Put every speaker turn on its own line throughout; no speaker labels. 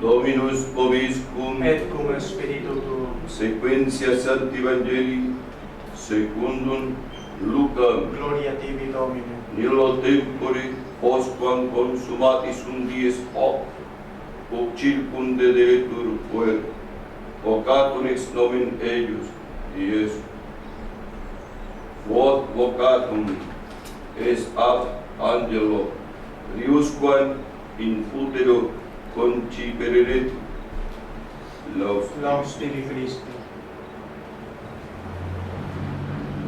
Dominus vobiscum,
et cum spiritu tuo.
sequentia Sancti Evangelii secundum Lucam.
Gloria tibi, Domine.
Nillo tempore postquam consumatis sunt dies hoc circundedetur puer, vocatum ex nomen eius, Iesu. Quod vocatum es ab angelo, riusquam in utero concipereret,
Laus tibi Christi.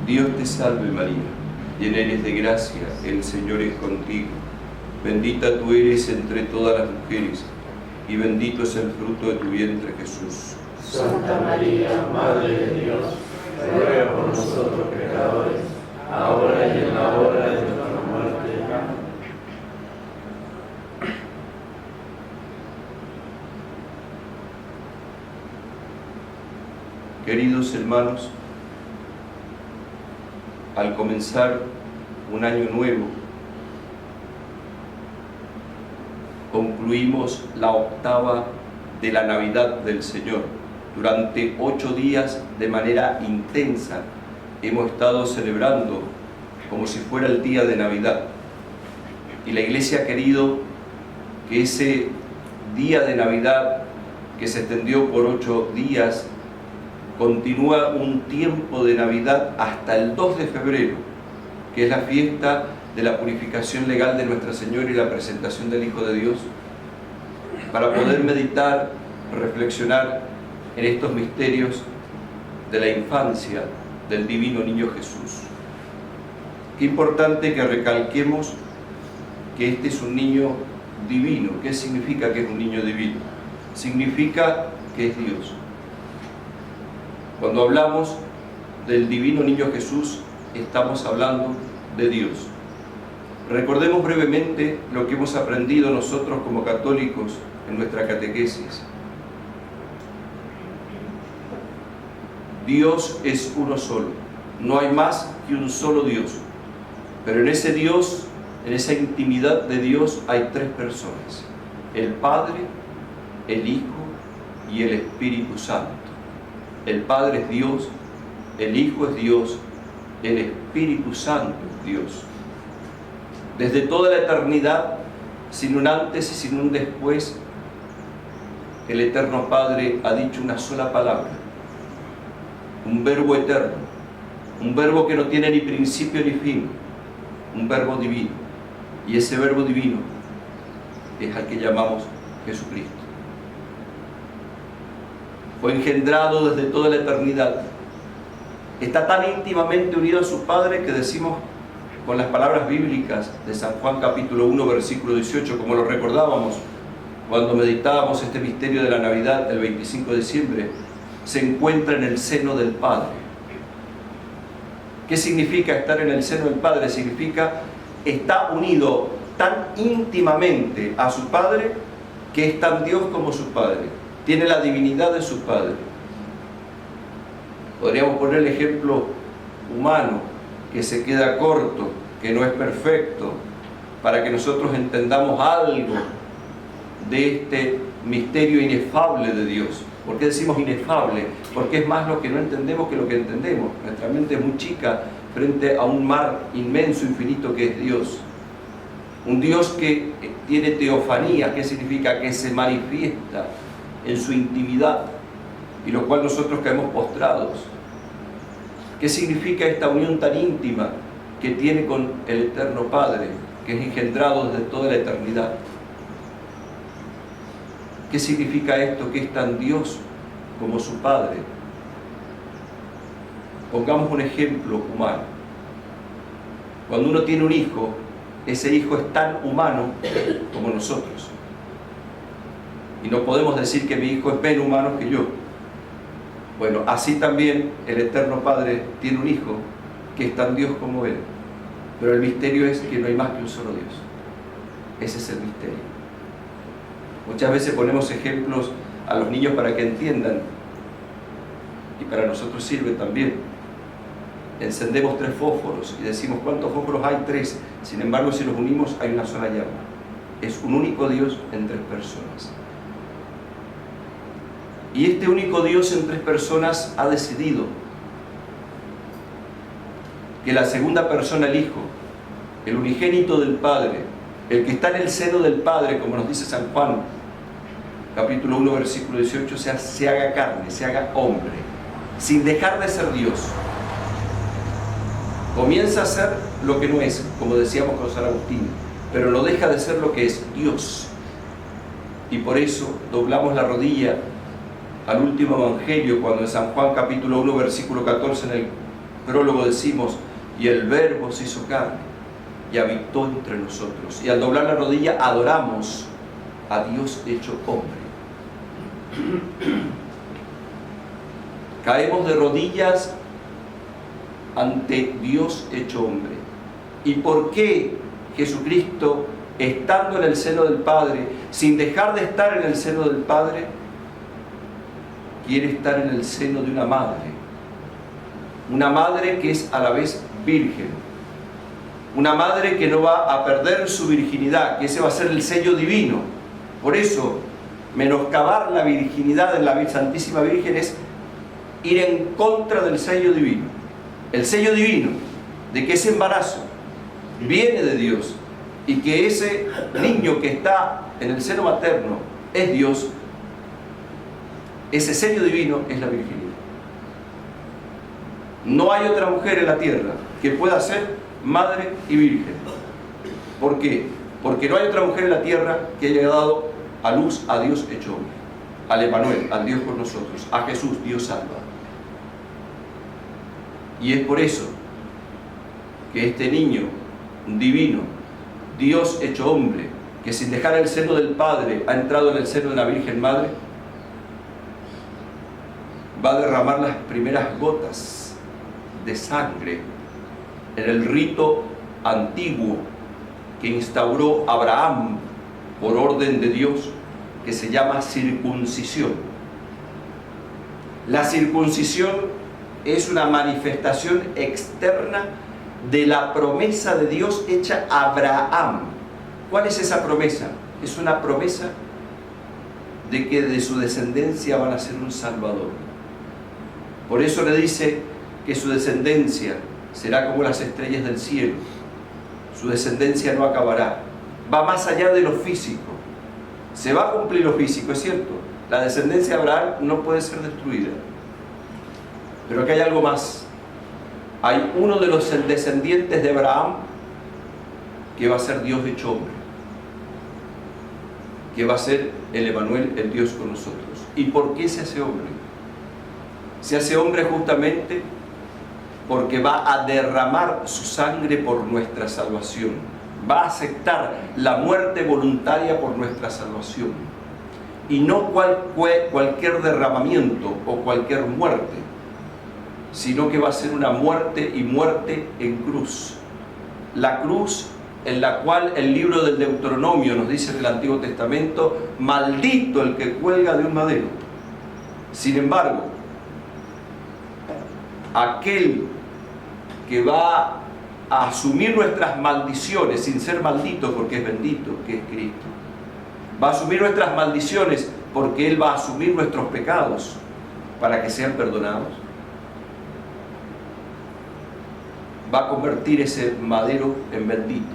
Dios te salve María, llena eres de gracia, el Señor es contigo. Bendita tú eres entre todas las mujeres, y bendito es el fruto de tu vientre, Jesús.
Santa María, Madre de Dios, ruega por nosotros pecadores, ahora y en la hora de nuestra muerte. Amén.
Queridos hermanos, al comenzar un año nuevo, concluimos la octava de la Navidad del Señor. Durante 8 días, de manera intensa, hemos estado celebrando como si fuera el día de Navidad. Y la Iglesia ha querido que ese día de Navidad, que se extendió por 8 días, continúa un tiempo de Navidad hasta el 2 de febrero, que es la fiesta de la purificación legal de Nuestra Señora y la presentación del Hijo de Dios, para poder meditar, reflexionar en estos misterios de la infancia del divino niño Jesús. Qué importante que recalquemos que este es un niño divino. ¿Qué significa que es un niño divino? Significa que es Dios. Cuando hablamos del divino niño Jesús, estamos hablando de Dios. Recordemos brevemente lo que hemos aprendido nosotros como católicos en nuestra catequesis. Dios es uno solo, no hay más que un solo Dios. Pero en ese Dios, en esa intimidad de Dios, hay 3 personas: el Padre, el Hijo y el Espíritu Santo. El Padre es Dios, el Hijo es Dios, el Espíritu Santo es Dios. Desde toda la eternidad, sin un antes y sin un después, el Eterno Padre ha dicho una sola palabra, un verbo eterno, un verbo que no tiene ni principio ni fin, un verbo divino. Y ese verbo divino es al que llamamos Jesucristo. Fue engendrado desde toda la eternidad. Está tan íntimamente unido a su Padre que decimos con las palabras bíblicas de San Juan capítulo 1 versículo 18, como lo recordábamos cuando meditábamos este misterio de la Navidad el 25 de diciembre, se encuentra en el seno del Padre. ¿Qué significa estar en el seno del Padre? Significa está unido tan íntimamente a su Padre que es tan Dios como su Padre. Tiene la divinidad de su Padre. Podríamos poner el ejemplo humano, que se queda corto, que no es perfecto, para que nosotros entendamos algo de este misterio inefable de Dios. ¿Por qué decimos inefable? Porque es más lo que no entendemos que lo que entendemos. Nuestra mente es muy chica frente a un mar inmenso, infinito que es Dios. Un Dios que tiene teofanía, que significa que se manifiesta en su intimidad, y lo cual nosotros caemos postrados. ¿Qué significa esta unión tan íntima que tiene con el Eterno Padre, que es engendrado desde toda la eternidad? ¿Qué significa esto, que es tan Dios como su Padre? Pongamos un ejemplo humano. Cuando uno tiene un hijo, ese hijo es tan humano como nosotros. Y no podemos decir que mi hijo es menos humano que yo. Bueno, así también el Eterno Padre tiene un hijo que es tan Dios como Él. Pero el misterio es que no hay más que un solo Dios. Ese es el misterio. Muchas veces ponemos ejemplos a los niños para que entiendan, y para nosotros sirve también. Encendemos 3 fósforos y decimos, ¿cuántos fósforos hay? 3. Sin embargo, si los unimos hay una sola llama. Es un único Dios en 3 personas. Y este único Dios en tres personas ha decidido que la segunda persona, el Hijo, el unigénito del Padre, el que está en el seno del Padre, como nos dice San Juan, capítulo 1, versículo 18, se haga carne, se haga hombre, sin dejar de ser Dios. Comienza a ser lo que no es, como decíamos con San Agustín, pero no deja de ser lo que es, Dios. Y por eso doblamos la rodilla al último evangelio, cuando en San Juan capítulo 1, versículo 14, en el prólogo decimos: y el Verbo se hizo carne y habitó entre nosotros. Y al doblar la rodilla adoramos a Dios hecho hombre. Caemos de rodillas ante Dios hecho hombre. ¿Y por qué Jesucristo, estando en el seno del Padre, sin dejar de estar en el seno del Padre, quiere estar en el seno de una madre? Una madre que es a la vez virgen. Una madre que no va a perder su virginidad, que ese va a ser el sello divino. Por eso, menoscabar la virginidad en la Santísima Virgen es ir en contra del sello divino. El sello divino de que ese embarazo viene de Dios y que ese niño que está en el seno materno es Dios, ese sello divino es la virginidad. No hay otra mujer en la tierra que pueda ser madre y virgen. ¿Por qué? Porque no hay otra mujer en la tierra que haya dado a luz a Dios hecho hombre, al Emmanuel, al Dios con nosotros, a Jesús, Dios salva. Y es por eso que este niño divino, Dios hecho hombre, que sin dejar el seno del Padre ha entrado en el seno de la Virgen Madre, va a derramar las primeras gotas de sangre en el rito antiguo que instauró Abraham por orden de Dios, que se llama circuncisión. La circuncisión es una manifestación externa de la promesa de Dios hecha a Abraham. ¿Cuál es esa promesa? Es una promesa de que de su descendencia van a ser un Salvador. Por eso le dice que su descendencia será como las estrellas del cielo. Su descendencia no acabará. Va más allá de lo físico. Se va a cumplir lo físico, es cierto. La descendencia de Abraham no puede ser destruida. Pero aquí hay algo más. Hay uno de los descendientes de Abraham que va a ser Dios hecho hombre, que va a ser el Emmanuel, el Dios con nosotros. ¿Y por qué se hace hombre? Se hace hombre justamente porque va a derramar su sangre por nuestra salvación. Va a aceptar la muerte voluntaria por nuestra salvación. Y no cualquier derramamiento o cualquier muerte, sino que va a ser una muerte, y muerte en cruz. La cruz en la cual el libro del Deuteronomio nos dice en el Antiguo Testamento: maldito el que cuelga de un madero. Sin embargo, aquel que va a asumir nuestras maldiciones sin ser maldito, porque es bendito, que es Cristo, va a asumir nuestras maldiciones porque Él va a asumir nuestros pecados para que sean perdonados, va a convertir ese madero en bendito,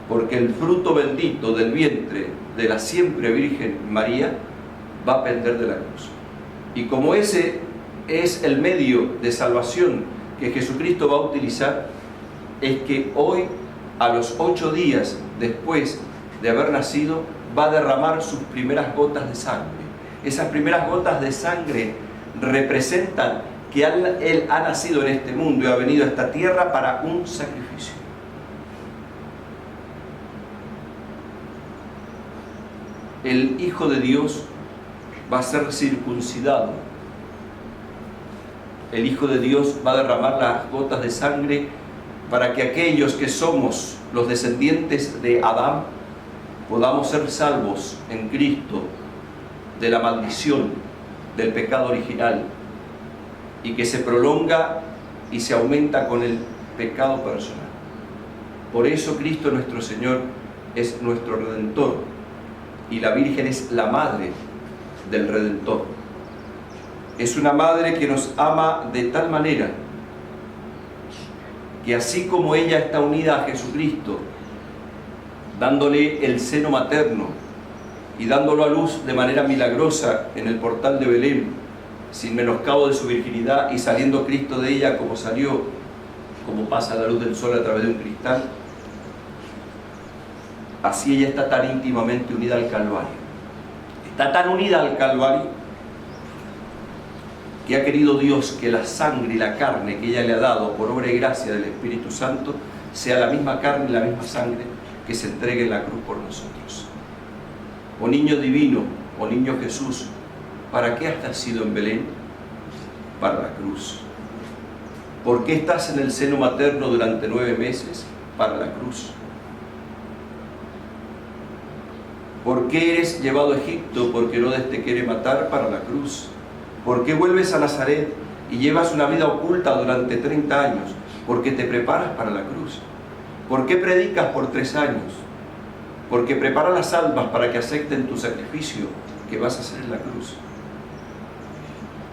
porque el fruto bendito del vientre de la siempre Virgen María va a pender de la cruz. Y como ese es el medio de salvación que Jesucristo va a utilizar, es que hoy, a los 8 días después de haber nacido, va a derramar sus primeras gotas de sangre. Esas primeras gotas de sangre representan que Él ha nacido en este mundo y ha venido a esta tierra para un sacrificio. El Hijo de Dios va a ser circuncidado. El Hijo de Dios va a derramar las gotas de sangre para que aquellos que somos los descendientes de Adán podamos ser salvos en Cristo de la maldición del pecado original, y que se prolonga y se aumenta con el pecado personal. Por eso Cristo nuestro Señor es nuestro Redentor, y la Virgen es la madre del Redentor. Es una madre que nos ama de tal manera que así como ella está unida a Jesucristo, dándole el seno materno y dándolo a luz de manera milagrosa en el portal de Belén, sin menoscabo de su virginidad y saliendo Cristo de ella como salió, como pasa la luz del sol a través de un cristal, así ella está tan íntimamente unida al Calvario. Está tan unida al Calvario que ha querido Dios que la sangre y la carne que ella le ha dado por obra y gracia del Espíritu Santo sea la misma carne y la misma sangre que se entregue en la cruz por nosotros. Oh niño divino, oh niño Jesús, ¿para qué has nacido en Belén? Para la cruz. ¿Por qué estás en el seno materno durante 9 meses? Para la cruz. ¿Por qué eres llevado a Egipto porque Herodes te quiere matar? Para la cruz. ¿Por qué vuelves a Nazaret y llevas una vida oculta durante 30 años? Porque te preparas para la cruz. ¿Por qué predicas por 3 años? Porque preparas las almas para que acepten tu sacrificio que vas a hacer en la cruz.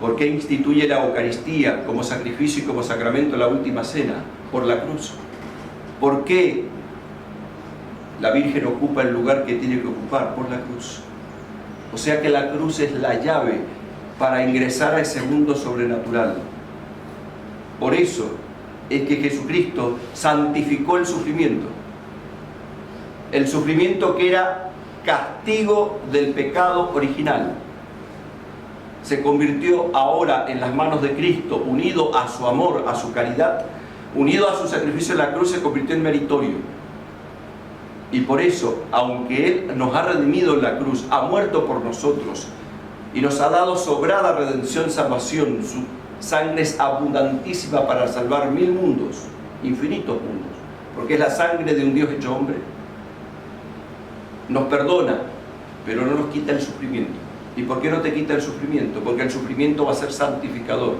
¿Por qué instituye la Eucaristía como sacrificio y como sacramento en la última cena? Por la cruz. ¿Por qué la Virgen ocupa el lugar que tiene que ocupar? Por la cruz. O sea que la cruz es la llave para ingresar a ese mundo sobrenatural. Por eso es que Jesucristo santificó el sufrimiento. El sufrimiento que era castigo del pecado original se convirtió ahora en las manos de Cristo, unido a su amor, a su caridad, unido a su sacrificio en la cruz, se convirtió en meritorio. Y por eso, aunque Él nos ha redimido en la cruz, ha muerto por nosotros y nos ha dado sobrada redención, salvación, su sangre es abundantísima para salvar 1000 mundos, infinitos mundos, porque es la sangre de un Dios hecho hombre. Nos perdona, pero no nos quita el sufrimiento. ¿Y por qué no te quita el sufrimiento? Porque el sufrimiento va a ser santificador.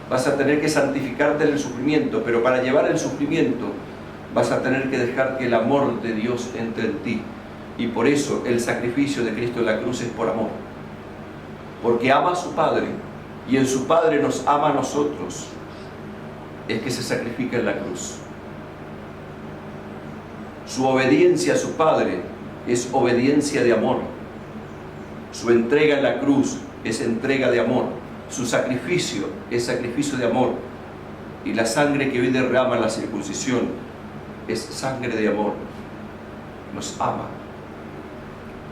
Vas a tener que santificarte en el sufrimiento, pero para llevar el sufrimiento vas a tener que dejar que el amor de Dios entre en ti. Y por eso el sacrificio de Cristo en la cruz es por amor. Porque ama a su Padre, y en su Padre nos ama a nosotros, es que se sacrifica en la cruz. Su obediencia a su Padre es obediencia de amor. Su entrega en la cruz es entrega de amor. Su sacrificio es sacrificio de amor. Y la sangre que hoy derrama en la circuncisión es sangre de amor. Nos ama.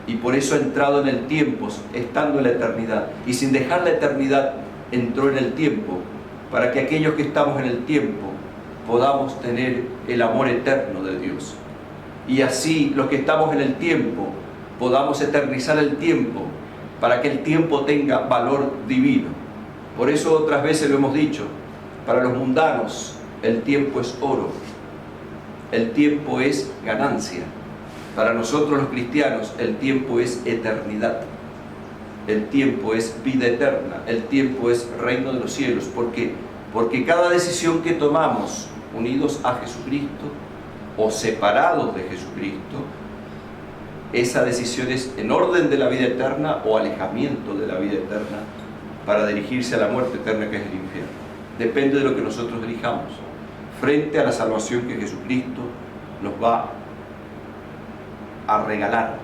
Y por eso ha entrado en el tiempo, estando en la eternidad. Y sin dejar la eternidad, entró en el tiempo, para que aquellos que estamos en el tiempo podamos tener el amor eterno de Dios. Y así los que estamos en el tiempo podamos eternizar el tiempo, para que el tiempo tenga valor divino. Por eso otras veces lo hemos dicho, para los mundanos el tiempo es oro, el tiempo es ganancia. Para nosotros los cristianos el tiempo es eternidad, el tiempo es vida eterna, el tiempo es reino de los cielos. ¿Por qué? Porque cada decisión que tomamos unidos a Jesucristo o separados de Jesucristo, esa decisión es en orden de la vida eterna o alejamiento de la vida eterna para dirigirse a la muerte eterna que es el infierno. Depende de lo que nosotros elijamos frente a la salvación que Jesucristo nos va a regalar.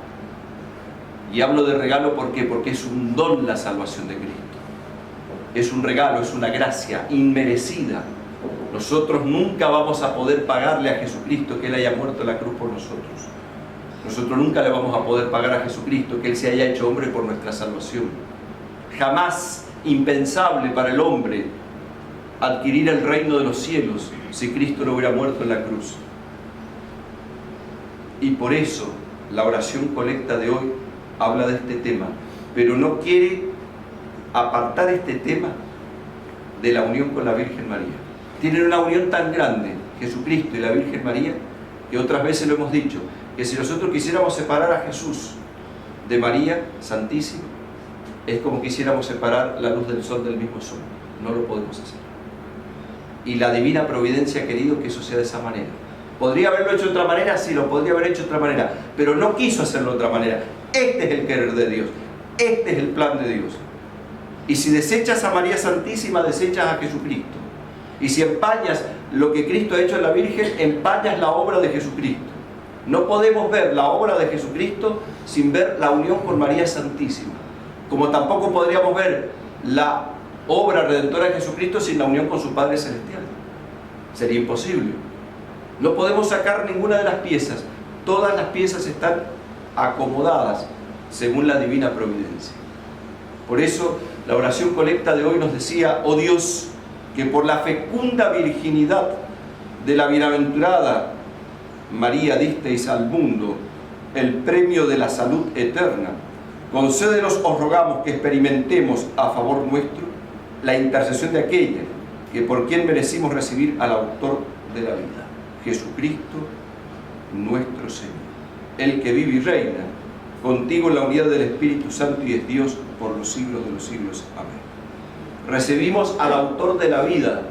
Y hablo de regalo ¿por qué? Porque es un don la salvación de Cristo. Es un regalo, es una gracia inmerecida. Nosotros nunca vamos a poder pagarle a Jesucristo que Él haya muerto en la cruz por nosotros. Nosotros nunca le vamos a poder pagar a Jesucristo que Él se haya hecho hombre por nuestra salvación. Jamás impensable para el hombre adquirir el reino de los cielos si Cristo no hubiera muerto en la cruz. Y por eso la oración colecta de hoy habla de este tema, pero no quiere apartar este tema de la unión con la Virgen María. Tienen una unión tan grande, Jesucristo y la Virgen María, que otras veces lo hemos dicho, que si nosotros quisiéramos separar a Jesús de María Santísima, es como quisiéramos separar la luz del sol del mismo sol. No lo podemos hacer. Y la divina providencia ha querido que eso sea de esa manera. ¿Podría haberlo hecho de otra manera? Sí, lo podría haber hecho de otra manera, pero no quiso hacerlo de otra manera. Este es el querer de Dios, este es el plan de Dios. Y si desechas a María Santísima, desechas a Jesucristo. Y si empañas lo que Cristo ha hecho en la Virgen, empañas la obra de Jesucristo. No podemos ver la obra de Jesucristo sin ver la unión con María Santísima. Como tampoco podríamos ver la obra redentora de Jesucristo sin la unión con su Padre Celestial. Sería imposible. No podemos sacar ninguna de las piezas. Todas las piezas están acomodadas según la divina providencia. Por eso la oración colecta de hoy nos decía: oh Dios, que por la fecunda virginidad de la bienaventurada María disteis al mundo el premio de la salud eterna, concédenos, os rogamos, que experimentemos a favor nuestro la intercesión de aquella que por quien merecimos recibir al autor de la vida, Jesucristo nuestro Señor, el que vive y reina contigo en la unidad del Espíritu Santo y es Dios por los siglos de los siglos. Amén. Recibimos al autor de la vida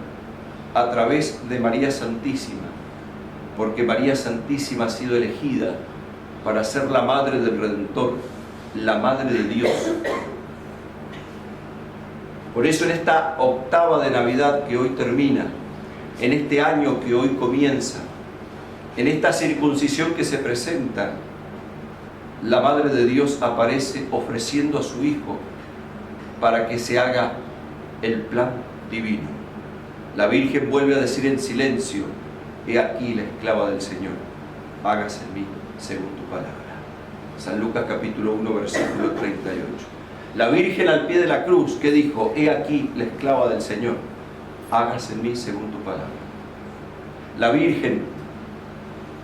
a través de María Santísima, porque María Santísima ha sido elegida para ser la madre del Redentor, la madre de Dios. Por eso en esta octava de Navidad que hoy termina, en este año que hoy comienza, en esta circuncisión que se presenta, la Madre de Dios aparece ofreciendo a su Hijo para que se haga el plan divino. La Virgen vuelve a decir en silencio: he aquí la esclava del Señor, hágase en mí según tu palabra. San Lucas capítulo 1 versículo 38. La Virgen al pie de la cruz, ¿qué dijo? He aquí la esclava del Señor, hágase en mí según tu palabra. La Virgen,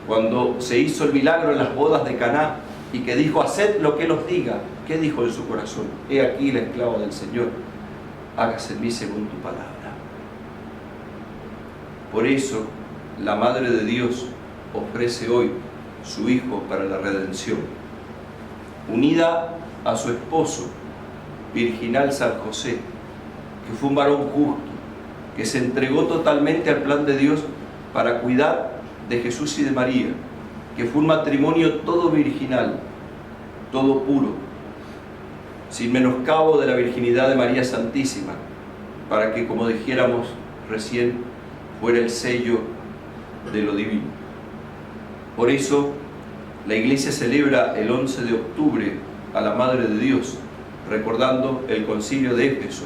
cuando se hizo el milagro en las bodas de Caná y que dijo: haced lo que Él os diga, ¿qué dijo en su corazón? He aquí la esclava del Señor, hágase en mí según tu palabra. Por eso la Madre de Dios ofrece hoy su Hijo para la redención, unida a su esposo virginal San José, que fue un varón justo, que se entregó totalmente al plan de Dios para cuidar de Jesús y de María, que fue un matrimonio todo virginal, todo puro, sin menoscabo de la virginidad de María Santísima, para que, como dijéramos recién, fuera el sello de lo divino. Por eso la Iglesia celebra el 11 de octubre a la Madre de Dios, recordando el Concilio de Éfeso,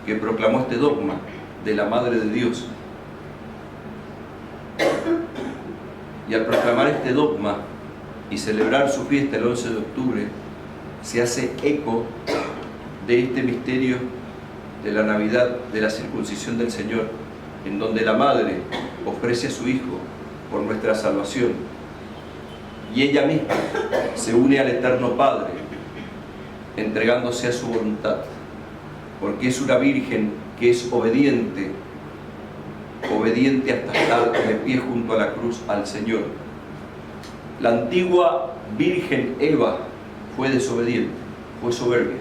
que proclamó este dogma de la Madre de Dios. Y al proclamar este dogma y celebrar su fiesta el 11 de octubre, se hace eco de este misterio de la Navidad, de la circuncisión del Señor, en donde la Madre ofrece a su Hijo por nuestra salvación, y ella misma se une al Eterno Padre, entregándose a su voluntad, porque es una Virgen que es obediente hasta estar de pie junto a la cruz al Señor. La antigua Virgen Eva fue desobediente, fue soberbia,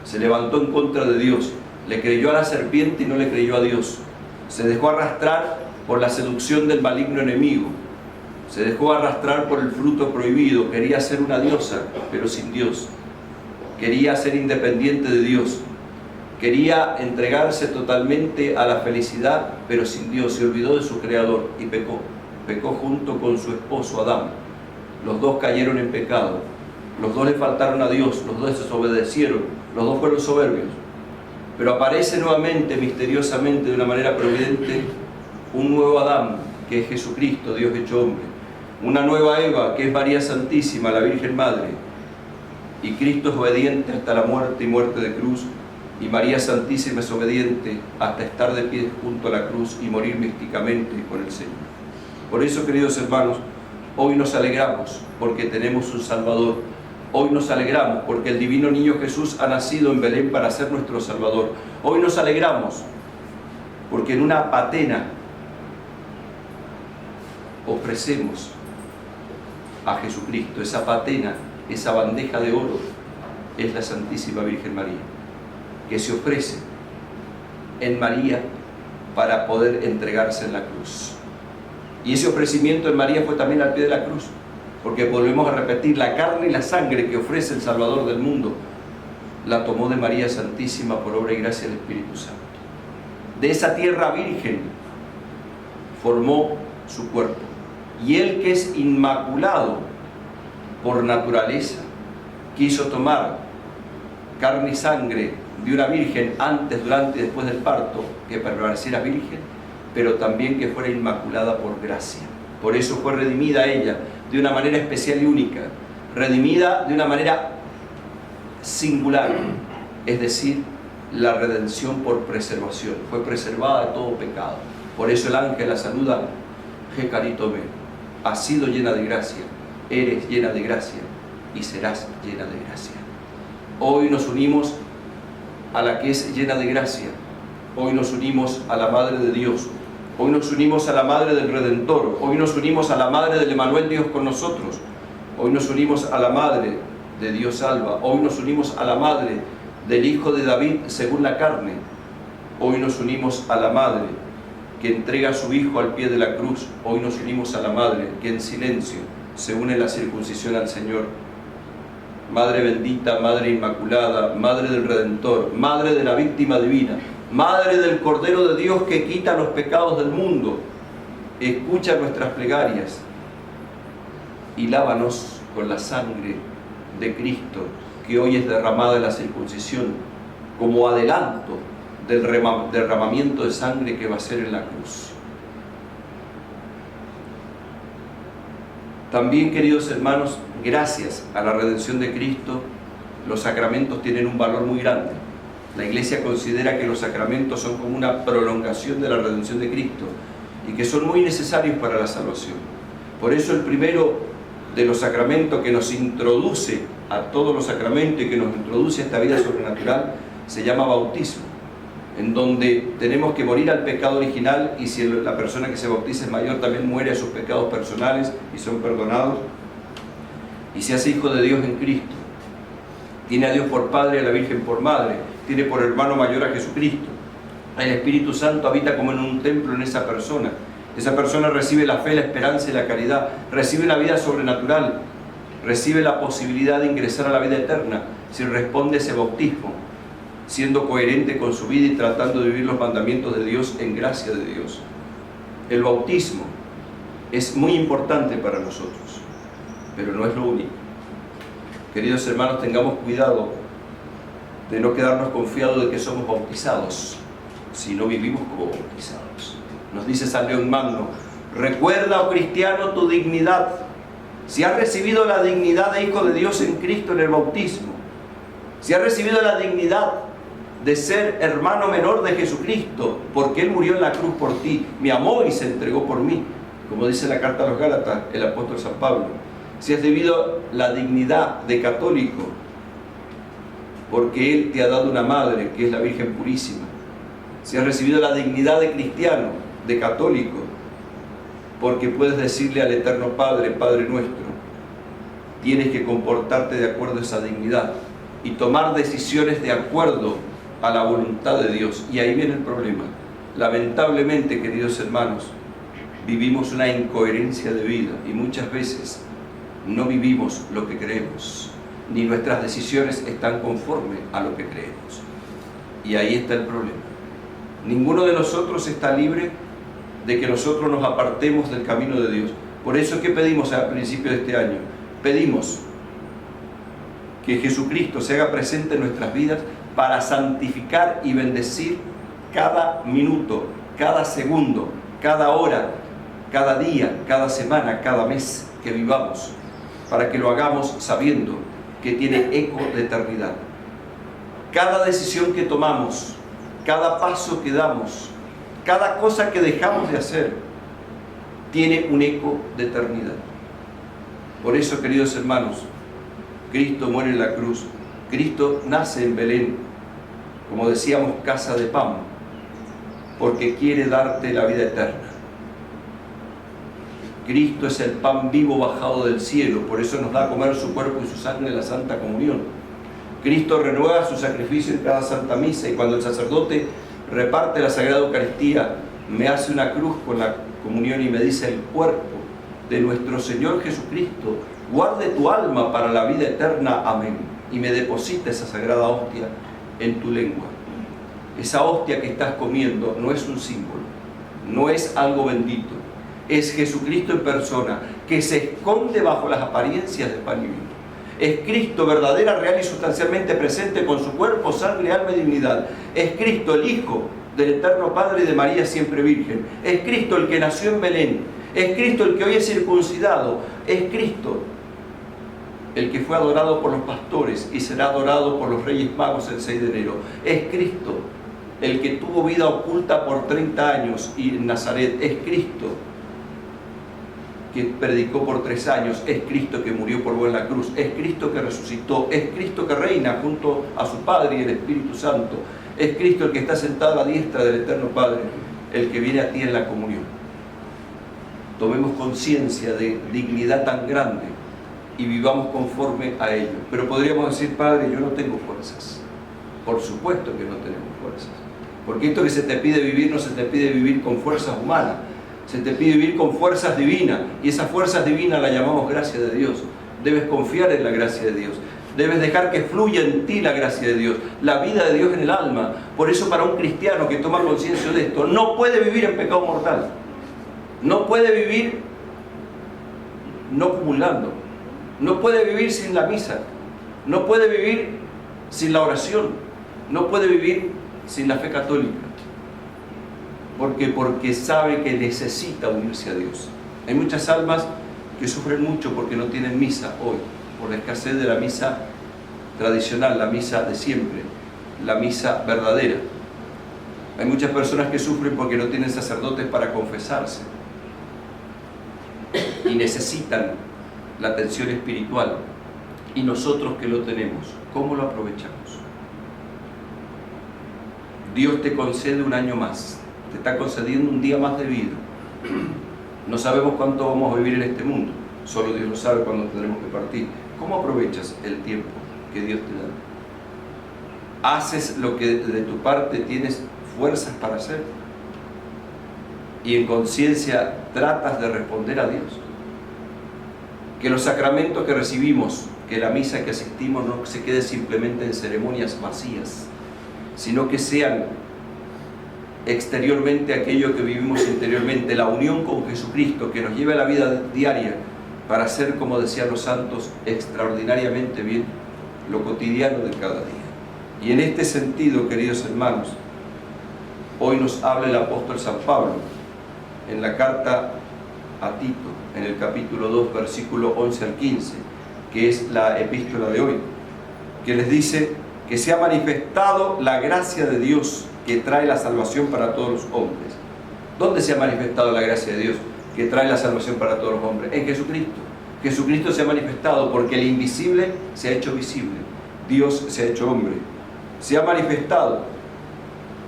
se levantó en contra de Dios, le creyó a la serpiente y no le creyó a Dios, se dejó arrastrar por la seducción del maligno enemigo, se dejó arrastrar por el fruto prohibido, quería ser una diosa, pero sin Dios, quería ser independiente de Dios, quería entregarse totalmente a la felicidad, pero sin Dios, se olvidó de su Creador y pecó junto con su esposo Adán. Los dos cayeron en pecado, los dos le faltaron a Dios, los dos desobedecieron, los dos fueron soberbios. Pero aparece nuevamente, misteriosamente, de una manera providente, un nuevo Adán, que es Jesucristo, Dios hecho hombre, una nueva Eva, que es María Santísima, la Virgen Madre, y Cristo es obediente hasta la muerte y muerte de cruz, y María Santísima es obediente hasta estar de pie junto a la cruz y morir místicamente con el Señor. Por eso, queridos hermanos, hoy nos alegramos porque tenemos un Salvador. Hoy nos alegramos porque el divino niño Jesús ha nacido en Belén para ser nuestro Salvador. Hoy nos alegramos porque en una patena ofrecemos a Jesucristo. Esa patena, esa bandeja de oro, es la Santísima Virgen María, que se ofrece en María para poder entregarse en la cruz. Y ese ofrecimiento en María fue también al pie de la cruz, porque volvemos a repetir, la carne y la sangre que ofrece el Salvador del mundo la tomó de María Santísima por obra y gracia del Espíritu Santo. De esa tierra virgen formó su cuerpo. Y él, que es inmaculado por naturaleza, quiso tomar carne y sangre de una virgen antes, durante y después del parto, que permaneciera virgen, pero también que fuera inmaculada por gracia. Por eso fue redimida ella de una manera especial y única, redimida de una manera singular, es decir, la redención por preservación. Fue preservada de todo pecado. Por eso el ángel la saluda: Jecaritome, has sido llena de gracia, eres llena de gracia y serás llena de gracia. Hoy nos unimos a la que es llena de gracia. Hoy nos unimos a la Madre de Dios. Hoy nos unimos a la Madre del Redentor. Hoy nos unimos a la Madre del Emmanuel, Dios con nosotros. Hoy nos unimos a la Madre de Dios salva. Hoy nos unimos a la Madre del Hijo de David según la carne. Hoy nos unimos a la Madre que entrega a su Hijo al pie de la cruz. Hoy nos unimos a la Madre que en silencio se une en la circuncisión al Señor. Madre bendita, Madre inmaculada, Madre del Redentor, Madre de la víctima divina, Madre del Cordero de Dios que quita los pecados del mundo, escucha nuestras plegarias y lávanos con la sangre de Cristo que hoy es derramada en la circuncisión como adelanto del derramamiento de sangre que va a ser en la cruz. También, queridos hermanos, gracias a la redención de Cristo, los sacramentos tienen un valor muy grande. La Iglesia considera que los sacramentos son como una prolongación de la redención de Cristo y que son muy necesarios para la salvación. Por eso el primero de los sacramentos que nos introduce a todos los sacramentos y que nos introduce a esta vida sobrenatural se llama bautismo, en donde tenemos que morir al pecado original, y si la persona que se bautiza es mayor también muere a sus pecados personales y son perdonados, y se hace hijo de Dios en Cristo. Tiene a Dios por Padre y a la Virgen por Madre, tiene por hermano mayor a Jesucristo. El Espíritu Santo habita como en un templo en esa persona. Esa persona recibe la fe, la esperanza y la caridad, recibe la vida sobrenatural, recibe la posibilidad de ingresar a la vida eterna si responde a ese bautismo, siendo coherente con su vida y tratando de vivir los mandamientos de Dios en gracia de Dios. El bautismo es muy importante para nosotros, pero no es lo único. Queridos hermanos, tengamos cuidado de no quedarnos confiados de que somos bautizados, si no vivimos como bautizados. Nos dice San León Magno: recuerda, oh cristiano, tu dignidad. Si has recibido la dignidad de hijo de Dios en Cristo en el bautismo, si has recibido la dignidad de ser hermano menor de Jesucristo, porque Él murió en la cruz por ti, me amó y se entregó por mí, como dice la carta a los Gálatas el apóstol San Pablo. Si has recibido la dignidad de católico, porque Él te ha dado una madre que es la Virgen Purísima. Si has recibido la dignidad de cristiano, de católico, porque puedes decirle al Eterno Padre, Padre nuestro, tienes que comportarte de acuerdo a esa dignidad y tomar decisiones de acuerdo a la voluntad de Dios. Y ahí viene el problema. Lamentablemente, queridos hermanos, vivimos una incoherencia de vida y muchas veces no vivimos lo que creemos, ni nuestras decisiones están conformes a lo que creemos. Y ahí está el problema. Ninguno de nosotros está libre de que nosotros nos apartemos del camino de Dios. Por eso es que pedimos al principio de este año, pedimos que Jesucristo se haga presente en nuestras vidas para santificar y bendecir cada minuto, cada segundo, cada hora, cada día, cada semana, cada mes que vivamos, para que lo hagamos sabiendo que tiene eco de eternidad. Cada decisión que tomamos, cada paso que damos, cada cosa que dejamos de hacer, tiene un eco de eternidad. Por eso, queridos hermanos, Cristo muere en la cruz, Cristo nace en Belén, como decíamos, casa de pan, porque quiere darte la vida eterna. Cristo es el pan vivo bajado del cielo, por eso nos da a comer su cuerpo y su sangre en la Santa Comunión. Cristo renueva su sacrificio en cada Santa Misa, y cuando el sacerdote reparte la Sagrada Eucaristía, me hace una cruz con la comunión y me dice: el cuerpo de nuestro Señor Jesucristo, guarde tu alma para la vida eterna. Amén. y me deposita esa sagrada hostia en tu lengua. Esa hostia que estás comiendo no es un símbolo, no es algo bendito, es Jesucristo en persona, que se esconde bajo las apariencias de pan y vino. Es Cristo verdadera, real y sustancialmente presente con su cuerpo, sangre, alma y divinidad. Es Cristo el Hijo del Eterno Padre y de María siempre Virgen. Es Cristo el que nació en Belén. Es Cristo el que hoy es circuncidado. Es Cristo el que fue adorado por los pastores y será adorado por los Reyes Magos el 6 de enero. Es Cristo el que tuvo vida oculta por 30 años y en Nazaret. Es Cristo que predicó por 3 años. Es Cristo que murió por vos en la cruz. Es Cristo que resucitó. Es Cristo que reina junto a su Padre y el Espíritu Santo. Es Cristo el que está sentado a la diestra del Eterno Padre, el que viene a ti en la comunión. Tomemos conciencia de dignidad tan grande y vivamos conforme a ello. Pero podríamos decir, Padre, yo no tengo fuerzas. Por supuesto que no tenemos fuerzas. Porque esto que se te pide vivir no se te pide vivir con fuerzas humanas. Se te pide vivir con fuerzas divinas. Y esas fuerzas divinas las llamamos gracia de Dios. Debes confiar en la gracia de Dios. Debes dejar que fluya en ti la gracia de Dios, la vida de Dios en el alma. Por eso para un cristiano que toma conciencia de esto, no puede vivir en pecado mortal. No puede vivir no comulgando. No puede vivir sin la misa. No puede vivir sin la oración. No puede vivir sin la fe católica. ¿Por qué? Porque sabe que necesita unirse a Dios. Hay muchas almas que sufren mucho porque no tienen misa hoy, por la escasez de la misa tradicional, la misa de siempre, la misa verdadera. Hay muchas personas que sufren porque no tienen sacerdotes para confesarse y necesitan la atención espiritual. Y nosotros que lo tenemos, ¿cómo lo aprovechamos? Dios te concede un año más, te está concediendo un día más de vida. No sabemos cuánto vamos a vivir en este mundo, solo Dios lo sabe cuándo tendremos que partir. ¿Cómo aprovechas el tiempo que Dios te da? ¿Haces lo que de tu parte tienes fuerzas para hacer? Y en conciencia tratas de responder a Dios. Que los sacramentos que recibimos, que la misa que asistimos no se quede simplemente en ceremonias vacías, sino que sean exteriormente aquello que vivimos interiormente, la unión con Jesucristo que nos lleve a la vida diaria para hacer, como decían los santos, extraordinariamente bien lo cotidiano de cada día. Y en este sentido, queridos hermanos, hoy nos habla el apóstol San Pablo en la carta a Tito, en el capítulo 2, versículo 11 al 15, que es la epístola de hoy, que les dice que se ha manifestado la gracia de Dios que trae la salvación para todos los hombres. ¿Dónde se ha manifestado la gracia de Dios que trae la salvación para todos los hombres? En Jesucristo. Jesucristo se ha manifestado porque el invisible se ha hecho visible. Dios se ha hecho hombre. Se ha manifestado.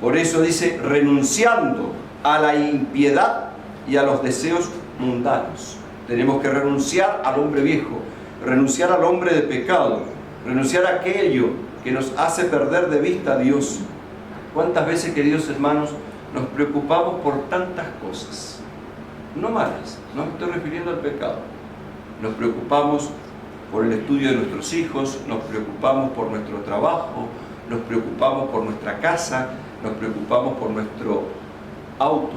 Por eso dice, renunciando a la impiedad y a los deseos mundanos. Tenemos que renunciar al hombre viejo, renunciar al hombre de pecado, renunciar a aquello que nos hace perder de vista a Dios. ¿Cuántas veces, queridos hermanos, nos preocupamos por tantas cosas? No malas, no me estoy refiriendo al pecado. Nos preocupamos por el estudio de nuestros hijos, nos preocupamos por nuestro trabajo, nos preocupamos por nuestra casa, nos preocupamos por nuestro auto,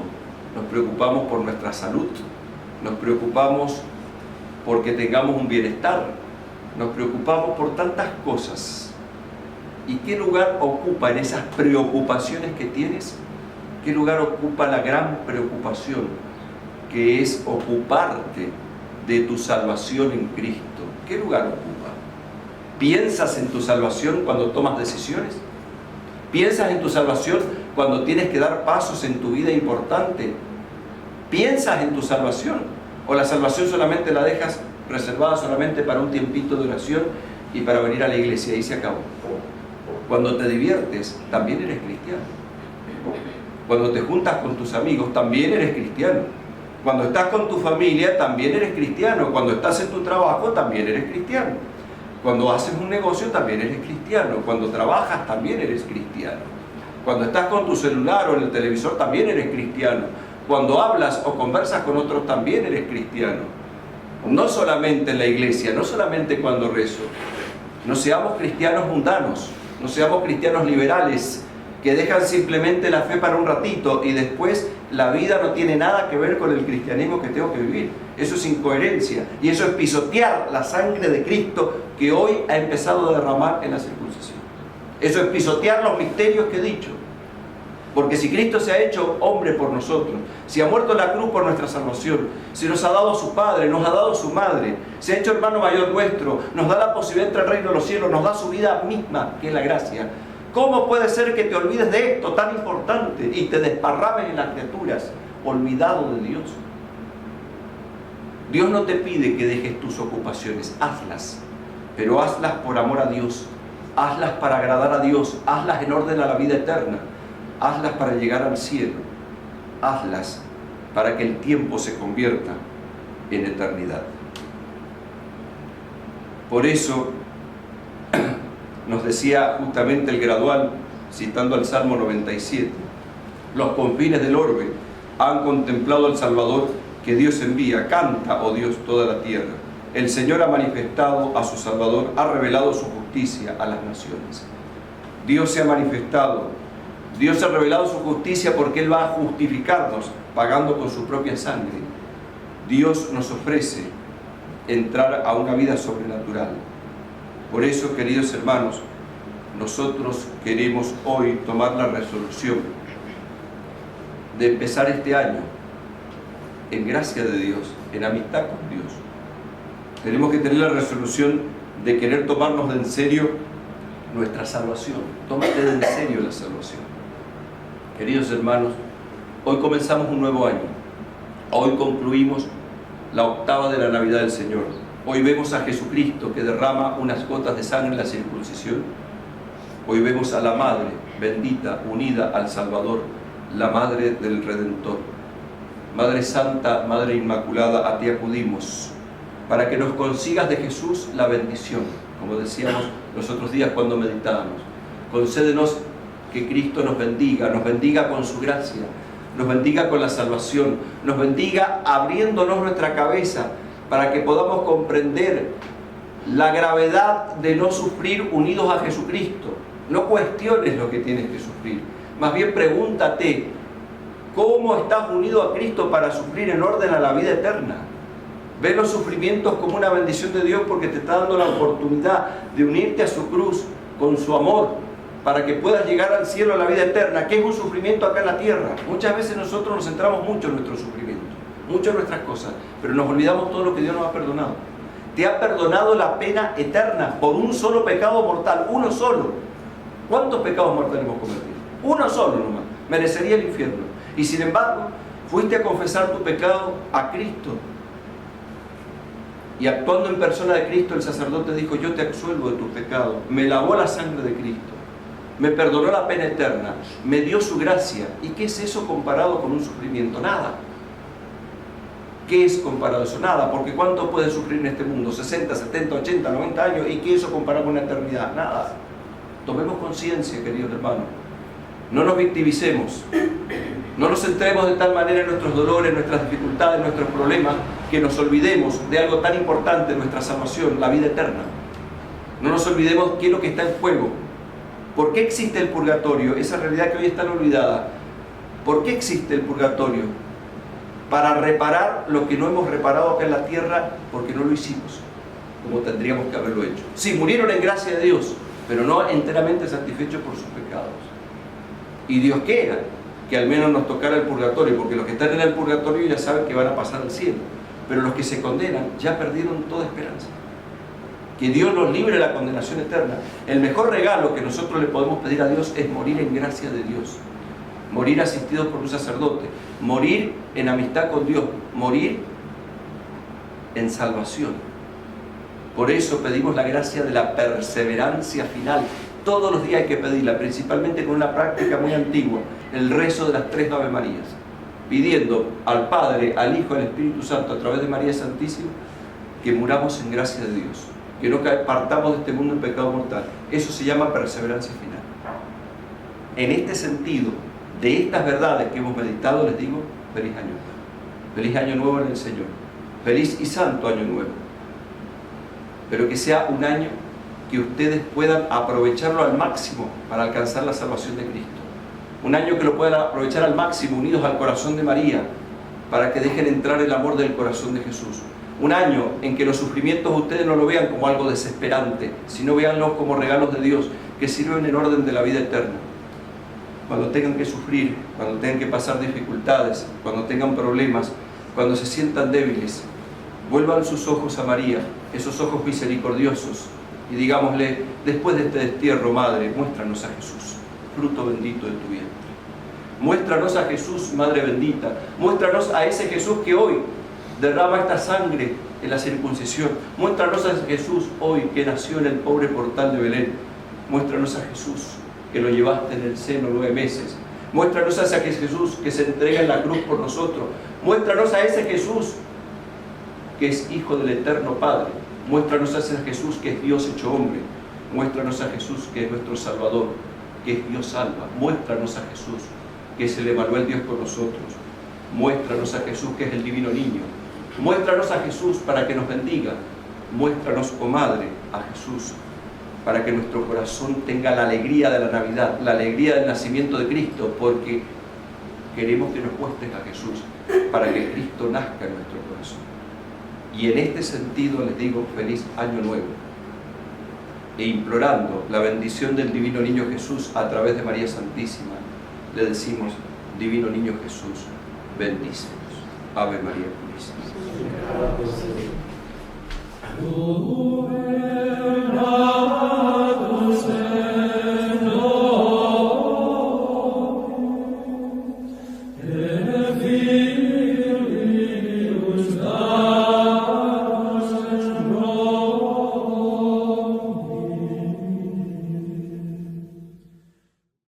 nos preocupamos por nuestra salud, nos preocupamos porque tengamos un bienestar, nos preocupamos por tantas cosas. ¿Y qué lugar ocupa en esas preocupaciones que tienes? ¿Qué lugar ocupa la gran preocupación que es ocuparte de tu salvación en Cristo? ¿Qué lugar ocupa? ¿Piensas en tu salvación cuando tomas decisiones? ¿Piensas en tu salvación cuando tienes que dar pasos en tu vida importante? ¿Piensas en tu salvación? ¿O la salvación solamente la dejas reservada solamente para un tiempito de oración y para venir a la iglesia y se acabó? Cuando te diviertes, también eres cristiano. Cuando te juntas con tus amigos, también eres cristiano. Cuando estás con tu familia, también eres cristiano. Cuando estás en tu trabajo, también eres cristiano. Cuando haces un negocio, también eres cristiano. Cuando trabajas, también eres cristiano. Cuando estás con tu celular o en el televisor, también eres cristiano. Cuando hablas o conversas con otros, también eres cristiano. No solamente en la iglesia, no solamente cuando rezo. No seamos cristianos mundanos, no seamos cristianos liberales, que dejan simplemente la fe para un ratito y después la vida no tiene nada que ver con el cristianismo que tengo que vivir. Eso es incoherencia y eso es pisotear la sangre de Cristo que hoy ha empezado a derramar en la circuncisión. Eso es pisotear los misterios que he dicho. Porque si Cristo se ha hecho hombre por nosotros, si ha muerto en la cruz por nuestra salvación, si nos ha dado su Padre, nos ha dado su Madre, se ha hecho hermano mayor nuestro, nos da la posibilidad de entrar al reino de los cielos, nos da su vida misma, que es la gracia, ¿cómo puede ser que te olvides de esto tan importante y te desparrames en las criaturas, olvidado de Dios? Dios no te pide que dejes tus ocupaciones, hazlas, pero hazlas por amor a Dios, hazlas para agradar a Dios, hazlas en orden a la vida eterna, hazlas para llegar al cielo, hazlas para que el tiempo se convierta en eternidad. Por eso nos decía justamente el gradual, citando al Salmo 97, los confines del orbe han contemplado al Salvador que Dios envía. Canta, oh Dios, toda la tierra. El Señor ha manifestado a su Salvador, ha revelado su justicia a las naciones. Dios se ha manifestado, Dios ha revelado su justicia porque Él va a justificarnos pagando con su propia sangre. Dios nos ofrece entrar a una vida sobrenatural. Por eso, queridos hermanos, nosotros queremos hoy tomar la resolución de empezar este año en gracia de Dios, en amistad con Dios. Tenemos que tener la resolución de querer tomarnos de en serio nuestra salvación. Tómate de en serio la salvación. Queridos hermanos, hoy comenzamos un nuevo año. Hoy concluimos la octava de la Navidad del Señor. Hoy vemos a Jesucristo que derrama unas gotas de sangre en la circuncisión. Hoy vemos a la Madre bendita, unida al Salvador, la Madre del Redentor. Madre Santa, Madre Inmaculada, a ti acudimos para que nos consigas de Jesús la bendición, como decíamos los otros días cuando meditábamos. Concédenos que Cristo nos bendiga con su gracia, nos bendiga con la salvación, nos bendiga abriéndonos nuestra cabeza para que podamos comprender la gravedad de no sufrir unidos a Jesucristo. No cuestiones lo que tienes que sufrir, más bien pregúntate, ¿cómo estás unido a Cristo para sufrir en orden a la vida eterna? Ve los sufrimientos como una bendición de Dios porque te está dando la oportunidad de unirte a su cruz con su amor para que puedas llegar al cielo, a la vida eterna, que es un sufrimiento acá en la tierra. Muchas veces nosotros nos centramos mucho en nuestro sufrimiento, mucho en nuestras cosas, pero nos olvidamos todo lo que Dios nos ha perdonado. Te ha perdonado la pena eterna por un solo pecado mortal, uno solo. ¿Cuántos pecados mortales hemos cometido? Uno solo nomás, merecería el infierno. Y sin embargo, fuiste a confesar tu pecado a Cristo. Y actuando en persona de Cristo, el sacerdote dijo, yo te absuelvo de tus pecados. Me lavó la sangre de Cristo. Me perdonó la pena eterna. Me dio su gracia. ¿Y qué es eso comparado con un sufrimiento? Nada. ¿Qué es comparado a eso? Nada. Porque ¿cuánto puedes sufrir en este mundo? 60, 70, 80, 90 años. ¿Y qué es eso comparado con una eternidad? Nada. Tomemos conciencia, queridos hermanos. No nos victimicemos. No nos centremos de tal manera en nuestros dolores, nuestras dificultades, nuestros problemas, que nos olvidemos de algo tan importante, nuestra salvación, la vida eterna. No nos olvidemos qué es lo que está en juego. ¿Por qué existe el purgatorio? Esa realidad que hoy está olvidada. ¿Por qué existe el purgatorio? Para reparar lo que no hemos reparado acá en la tierra porque no lo hicimos como tendríamos que haberlo hecho. Sí, murieron en gracia de Dios, pero no enteramente satisfechos por sus pecados. Y Dios quiera que al menos nos tocara el purgatorio, porque los que están en el purgatorio ya saben que van a pasar al cielo, pero los que se condenan ya perdieron toda esperanza. Que Dios nos libre de la condenación eterna. El mejor regalo que nosotros le podemos pedir a Dios es morir en gracia de Dios, morir asistidos por un sacerdote, morir en amistad con Dios, morir en salvación. Por eso pedimos la gracia de la perseverancia final. Todos los días hay que pedirla, principalmente con una práctica muy antigua, el rezo de las 3 Ave Marías, pidiendo al Padre, al Hijo y al Espíritu Santo, a través de María Santísima, que muramos en gracia de Dios, que no partamos de este mundo en pecado mortal. Eso se llama perseverancia final. En este sentido, de estas verdades que hemos meditado, les digo, feliz año nuevo. Feliz año nuevo en el Señor. Feliz y santo año nuevo. Pero que sea un año que ustedes puedan aprovecharlo al máximo para alcanzar la salvación de Cristo. Un año que lo puedan aprovechar al máximo unidos al corazón de María, para que dejen entrar el amor del corazón de Jesús. Un año en que los sufrimientos ustedes no lo vean como algo desesperante, sino veanlos como regalos de Dios que sirven en orden de la vida eterna. Cuando tengan que sufrir, cuando tengan que pasar dificultades, cuando tengan problemas, cuando se sientan débiles, vuelvan sus ojos a María, esos ojos misericordiosos, y digámosle: después de este destierro, Madre, muéstranos a Jesús, fruto bendito de tu vientre. Muéstranos a Jesús, Madre bendita. Muéstranos a ese Jesús que hoy derrama esta sangre en la circuncisión. Muéstranos a Jesús hoy que nació en el pobre portal de Belén. Muéstranos a Jesús que lo llevaste en el seno 9 meses. Muéstranos a ese Jesús que se entrega en la cruz por nosotros. Muéstranos a ese Jesús que es Hijo del Eterno Padre. Muéstranos a ese Jesús que es Dios hecho hombre. Muéstranos a Jesús que es nuestro Salvador, que es Dios salva. Muéstranos a Jesús que es el Emanuel, Dios con nosotros. Muéstranos a Jesús que es el divino niño. Muéstranos a Jesús para que nos bendiga. Muéstranos, oh Madre, a Jesús para que nuestro corazón tenga la alegría de la Navidad, la alegría del nacimiento de Cristo, porque queremos que nos muestres a Jesús para que Cristo nazca en nuestro corazón. Y en este sentido les digo feliz año nuevo, e implorando la bendición del divino niño Jesús a través de María Santísima, le decimos: divino niño Jesús, bendícenos. Ave María Purísima.